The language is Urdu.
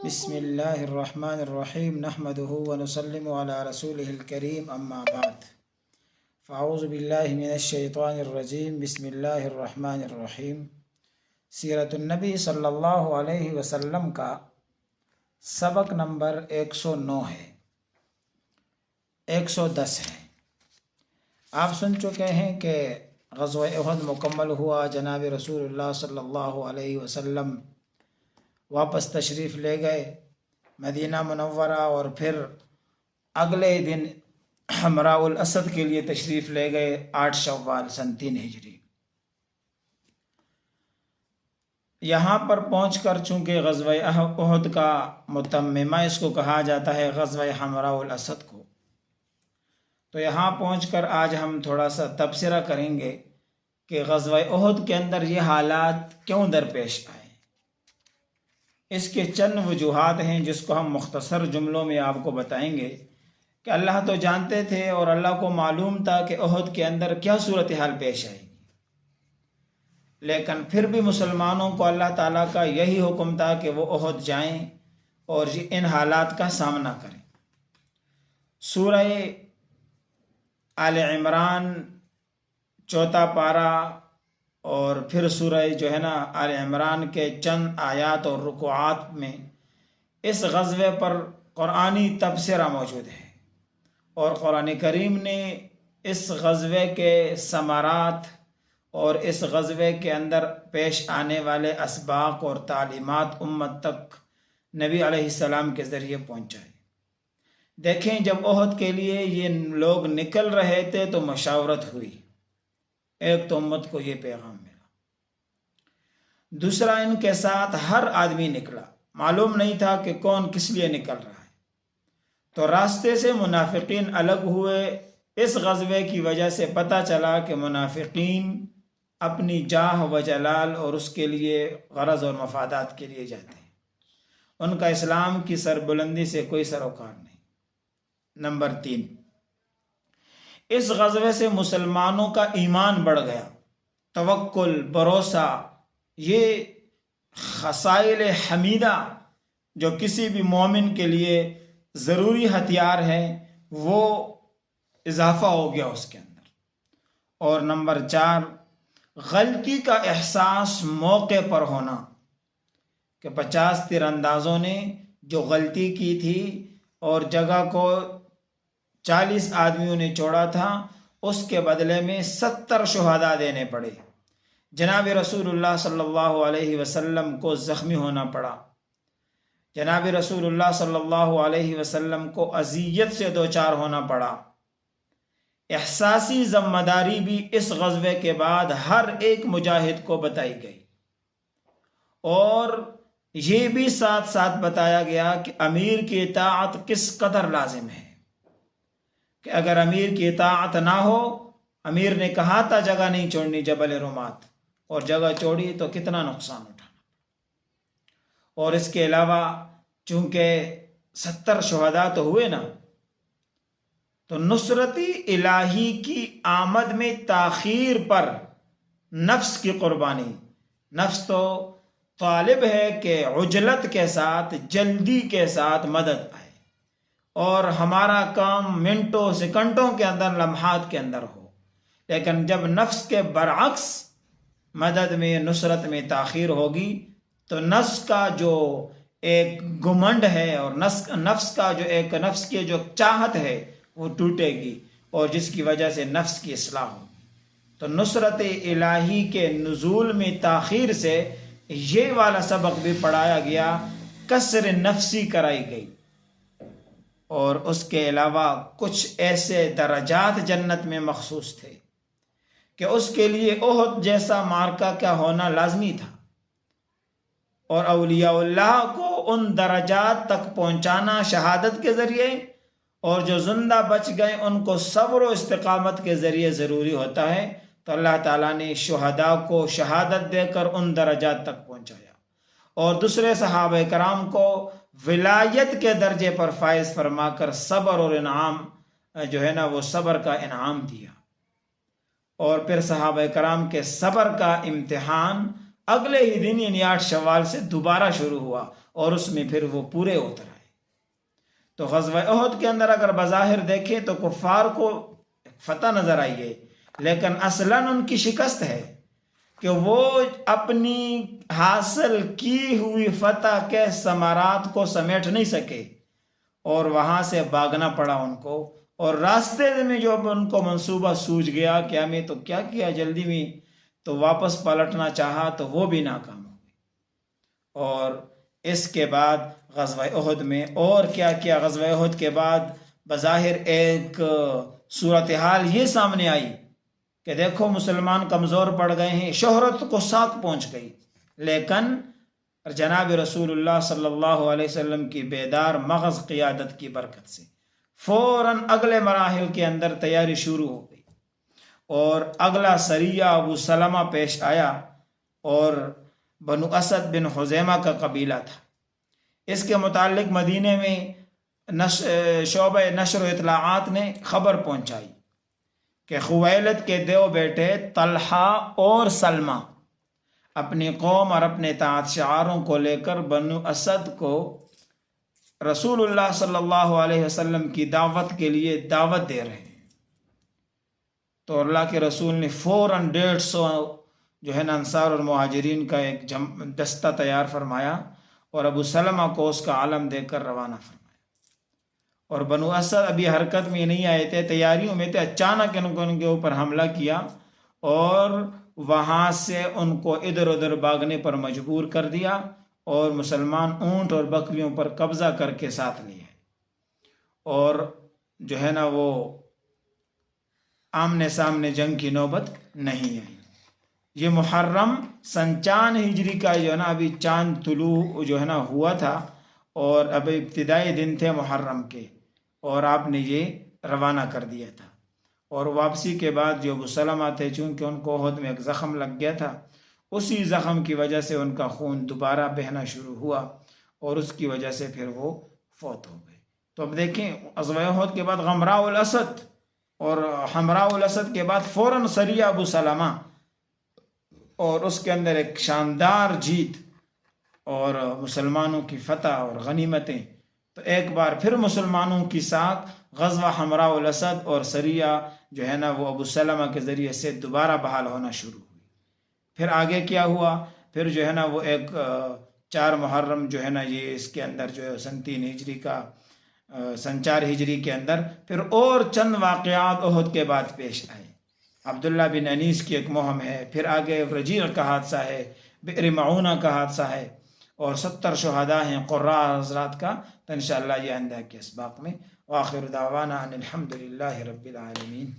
بسم اللہ الرحمن الرحیم نحمده ونسلم علی رسولہ الکریم اما بعد فاعوذ باللہ من الشیطان الرجیم بسم اللہ الرحمن الرحیم۔ سیرت النبی صلی اللہ علیہ وسلم کا سبق نمبر 109 ہے، 110 ہے۔ آپ سن چکے ہیں کہ غزوہ احد مکمل ہوا، جناب رسول اللہ صلی اللہ علیہ وسلم واپس تشریف لے گئے مدینہ منورہ، اور پھر اگلے دن حمراء الاسد کے لیے تشریف لے گئے 8 شوال سن 3 ہجری۔ یہاں پر پہنچ کر چونکہ غزوہ احد کا متممہ اس کو کہا جاتا ہے، غزوہ حمراء الاسد کو، تو یہاں پہنچ کر آج ہم تھوڑا سا تبصرہ کریں گے کہ غزوہ احد کے اندر یہ حالات کیوں درپیش آئے۔ اس کے چند وجوہات ہیں جس کو ہم مختصر جملوں میں آپ کو بتائیں گے کہ اللہ تو جانتے تھے اور اللہ کو معلوم تھا کہ احد کے اندر کیا صورتحال پیش آئے گی، لیکن پھر بھی مسلمانوں کو اللہ تعالیٰ کا یہی حکم تھا کہ وہ احد جائیں اور ان حالات کا سامنا کریں۔ سورہ آل عمران 4 پارہ اور پھر سورہ آل عمران کے چند آیات اور رکوعات میں اس غزوے پر قرآنی تبصرہ موجود ہے، اور قرآن کریم نے اس غزوے کے ثمرات اور اس غزوے کے اندر پیش آنے والے اسباق اور تعلیمات امت تک نبی علیہ السلام کے ذریعے پہنچائے۔ دیکھیں، جب احد کے لیے یہ لوگ نکل رہے تھے تو مشاورت ہوئی، ایک تو امت کو یہ پیغام ملا، دوسرا ان کے ساتھ ہر آدمی نکلا، معلوم نہیں تھا کہ کون کس لیے نکل رہا ہے، تو راستے سے منافقین الگ ہوئے۔ اس غزوے کی وجہ سے پتہ چلا کہ منافقین اپنی جاہ و جلال اور اس کے لیے غرض اور مفادات کے لیے جاتے ہیں، ان کا اسلام کی سربلندی سے کوئی سروکار نہیں۔ نمبر 3، اس غزوے سے مسلمانوں کا ایمان بڑھ گیا، توکل، بھروسہ، یہ خصائل حمیدہ جو کسی بھی مومن کے لیے ضروری ہتھیار ہے، وہ اضافہ ہو گیا اس کے اندر۔ اور نمبر 4، غلطی کا احساس موقع پر ہونا، کہ 50 تیر اندازوں نے جو غلطی کی تھی اور جگہ کو 40 آدمیوں نے چھوڑا تھا، اس کے بدلے میں 70 شہداء دینے پڑے۔ جناب رسول اللہ صلی اللہ علیہ وسلم کو زخمی ہونا پڑا، جناب رسول اللہ صلی اللہ علیہ وسلم کو اذیت سے دوچار ہونا پڑا۔ احساسی ذمہ داری بھی اس غزوے کے بعد ہر ایک مجاہد کو بتائی گئی، اور یہ بھی ساتھ ساتھ بتایا گیا کہ امیر کی اطاعت کس قدر لازم ہے، کہ اگر امیر کی اطاعت نہ ہو، امیر نے کہا تھا جگہ نہیں چھوڑنی جبل رومات، اور جگہ چھوڑی تو کتنا نقصان اٹھانا۔ اور اس کے علاوہ چونکہ 70 شہداء تو ہوئے نا، تو نصرتی الہی کی آمد میں تاخیر پر نفس کی قربانی، نفس تو طالب ہے کہ عجلت کے ساتھ، جلدی کے ساتھ مدد آئے، اور ہمارا کام منٹوں سیکنڈوں کے اندر، لمحات کے اندر ہو، لیکن جب نفس کے برعکس مدد میں، نصرت میں تاخیر ہوگی، تو نفس کا جو ایک گھمنڈ ہے اور نفس کا جو ایک نفس کی جو چاہت ہے وہ ٹوٹے گی، اور جس کی وجہ سے نفس کی اصلاح ہوگی۔ تو نصرت الہی کے نزول میں تاخیر سے یہ والا سبق بھی پڑھایا گیا، کسر نفسی کرائی گئی۔ اور اس کے علاوہ کچھ ایسے درجات جنت میں مخصوص تھے کہ اس کے لیے احد جیسا معرکہ کا ہونا لازمی تھا، اور اولیاء اللہ کو ان درجات تک پہنچانا شہادت کے ذریعے، اور جو زندہ بچ گئے ان کو صبر و استقامت کے ذریعے ضروری ہوتا ہے۔ تو اللہ تعالیٰ نے شہداء کو شہادت دے کر ان درجات تک پہنچایا، اور دوسرے صحابہ کرام کو ولایت کے درجے پر فائز فرما کر صبر اور انعام وہ صبر کا انعام دیا۔ اور پھر صحابہ کرام کے صبر کا امتحان اگلے ہی دن یعنی 8 شوال سے دوبارہ شروع ہوا، اور اس میں پھر وہ پورے اتر آئے۔ تو غزوہ احد کے اندر اگر بظاہر دیکھیں تو کفار کو فتح نظر آئی ہے، لیکن اصلاً ان کی شکست ہے کہ وہ اپنی حاصل کی ہوئی فتح کے ثمرات کو سمیٹ نہیں سکے اور وہاں سے بھاگنا پڑا ان کو، اور راستے میں جو ان کو منصوبہ سوج گیا کہ ہمیں تو کیا کیا جلدی میں، تو واپس پلٹنا چاہا تو وہ بھی ناکام ہو گئے۔ اور اس کے بعد غزوہ احد میں اور کیا کیا، غزوہ احد کے بعد بظاہر ایک صورتحال یہ سامنے آئی کہ دیکھو مسلمان کمزور پڑ گئے ہیں، شہرت کو ساتھ پہنچ گئی، لیکن جناب رسول اللہ صلی اللہ علیہ وسلم کی بیدار مغز قیادت کی برکت سے فوراً اگلے مراحل کے اندر تیاری شروع ہو گئی، اور اگلا سریہ ابو سلمہ پیش آیا، اور بنو اسد بن خزیمہ کا قبیلہ تھا۔ اس کے متعلق مدینے میں شعبہ نشر و اطلاعات نے خبر پہنچائی کہ خویلد کے دو بیٹے طلحہ اور سلمہ اپنی قوم اور اپنے اطاعت شعاروں کو لے کر بنو اسد کو رسول اللہ صلی اللہ علیہ وسلم کی دعوت کے لیے دعوت دے رہے ہیں۔ تو اللہ کے رسول نے فوراً 150 جو ہے نا انصار اور مہاجرین کا ایک دستہ تیار فرمایا، اور ابو سلمہ کو اس کا علم دے کر روانہ فرمایا۔ اور بنو اسد ابھی حرکت میں نہیں آئے تھے، تیاریوں میں تھے، اچانک ان کے اوپر حملہ کیا اور وہاں سے ان کو ادھر ادھر بھاگنے پر مجبور کر دیا، اور مسلمان اونٹ اور بکریوں پر قبضہ کر کے ساتھ لیے، اور جو ہے نا وہ آمنے سامنے جنگ کی نوبت نہیں آئی۔ یہ محرم سن 4 ہجری کا جو ہے نا ابھی چاند طلوع جو ہے نا ہوا تھا، اور اب ابتدائی دن تھے محرم کے، اور آپ نے یہ روانہ کر دیا تھا۔ اور واپسی کے بعد جو ابو سلمہ تھے، چونکہ ان کو احد میں ایک زخم لگ گیا تھا، اسی زخم کی وجہ سے ان کا خون دوبارہ بہنا شروع ہوا، اور اس کی وجہ سے پھر وہ فوت ہو گئے۔ تو اب دیکھیں غزوہ احد کے بعد غمراء الاسد اور حمراء الاسد کے بعد فوراً سریہ ابو سلمہ، اور اس کے اندر ایک شاندار جیت اور مسلمانوں کی فتح اور غنیمتیں۔ تو ایک بار پھر مسلمانوں کی ساتھ غزوہ حمراء الاسد اور سریہ جو ہے نا وہ ابو سلمہ کے ذریعے سے دوبارہ بحال ہونا شروع ہوئی۔ پھر آگے کیا ہوا، پھر جو ہے نا وہ ایک 4 محرم جو ہے نا یہ اس کے اندر جو ہے سن 3 ہجری کا سن 4 ہجری کے اندر پھر اور چند واقعات احد کے بعد پیش آئے۔ عبداللہ بن انیس کی ایک مہم ہے، پھر آگے رجیع کا حادثہ ہے، بئر معونہ کا حادثہ ہے، اور 70 شہداء ہیں قراء حضرات کا۔ تو انشاءاللہ یہ آئندہ کے اسباق میں۔ وآخر دعوانا ان الحمد للہ رب العالمین۔